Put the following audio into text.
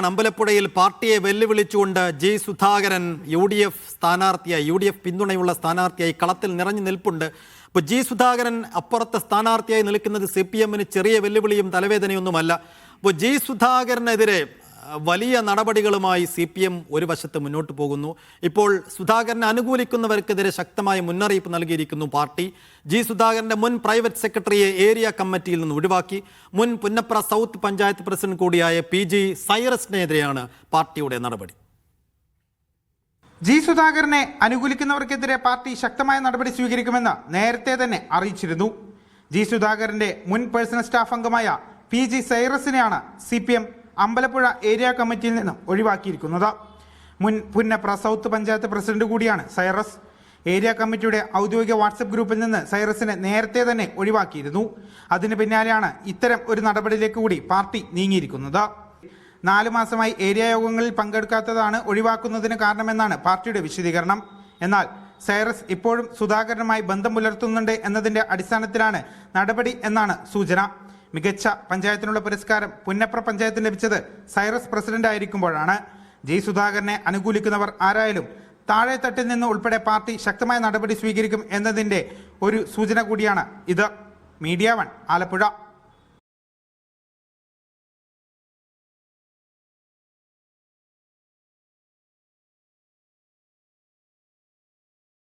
അമ്പലപ്പുഴയിൽ പാർട്ടിയെ വെല്ലുവിളിച്ചുകൊണ്ട് G Sudhakaran UDF പിന്തുണയുള്ള സ്ഥാനാർത്ഥിയായി കളത്തിൽ നിറഞ്ഞു നിൽപ്പുണ്ട്. അപ്പോൾ ജി സുധാകരൻ അപ്പുറത്തെ സ്ഥാനാർത്ഥിയായി നിൽക്കുന്നത് CPM-ന് ചെറിയ വെല്ലുവിളിയും തലവേദനയൊന്നുമല്ല. അപ്പോൾ ജി സുധാകരനെതിരെ വലിയ നടപടികളുമായി CPM ഒരു വശത്ത് മുന്നോട്ട് പോകുന്നു. ഇപ്പോൾ സുധാകരനെ അനുകൂലിക്കുന്നവർക്കെതിരെ ശക്തമായ മുന്നറിയിപ്പ് നൽകിയിരിക്കുന്നു പാർട്ടി. ജി സുധാകരന്റെ മുൻ പ്രൈവറ്റ് സെക്രട്ടറിയെ ഏരിയ കമ്മിറ്റിയിൽ നിന്ന് ഒഴിവാക്കി. മുൻ പുന്നപ്ര സൗത്ത് പഞ്ചായത്ത് പ്രസിഡന്റ് കൂടിയായ PG സൈറസിനെതിരെയാണ് പാർട്ടിയുടെ നടപടി. ജി സുധാകരനെ അനുകൂലിക്കുന്നവർക്കെതിരെ പാർട്ടി ശക്തമായ നടപടി സ്വീകരിക്കുമെന്ന് നേരത്തെ തന്നെ അറിയിച്ചിരുന്നു. ജി സുധാകരന്റെ മുൻ പേഴ്സണൽ സ്റ്റാഫ് അംഗമായ PG സൈറസിനെയാണ് CPM അമ്പലപ്പുഴ ഏരിയ കമ്മിറ്റിയിൽ നിന്നും ഒഴിവാക്കിയിരിക്കുന്നത്. മുൻ പുന്നപ്ര സൗത്ത് പഞ്ചായത്ത് പ്രസിഡന്റ് കൂടിയാണ് സൈറസ്. ഏരിയ കമ്മിറ്റിയുടെ ഔദ്യോഗിക വാട്സപ്പ് ഗ്രൂപ്പിൽ നിന്ന് സൈറസിനെ നേരത്തെ തന്നെ ഒഴിവാക്കിയിരുന്നു. അതിന് പിന്നാലെയാണ് ഇത്തരം ഒരു നടപടിയിലേക്ക് കൂടി പാർട്ടി നീങ്ങിയിരിക്കുന്നത്. 4 മാസമായി ഏരിയ യോഗങ്ങളിൽ പങ്കെടുക്കാത്തതാണ് ഒഴിവാക്കുന്നതിന് കാരണമെന്നാണ് പാർട്ടിയുടെ വിശദീകരണം. എന്നാൽ സൈറസ് ഇപ്പോഴും സുധാകരനുമായി ബന്ധം പുലർത്തുന്നുണ്ട് എന്നതിന്റെ അടിസ്ഥാനത്തിലാണ് നടപടി എന്നാണ് സൂചന. മികച്ച പഞ്ചായത്തിനുള്ള പുരസ്കാരം പുന്നപ്ര പഞ്ചായത്തിന് ലഭിച്ചത് സൈറസ് പ്രസിഡന്റ് ആയിരിക്കുമ്പോഴാണ്. ജി സുധാകരനെ അനുകൂലിക്കുന്നവർ ആരായാലും താഴെ തട്ടിൽ നിന്ന് ഉൾപ്പെടെ പാർട്ടി ശക്തമായ നടപടി സ്വീകരിക്കും എന്നതിന്റെ ഒരു സൂചന കൂടിയാണ് ഇത്. മീഡിയ 1 ആലപ്പുഴ.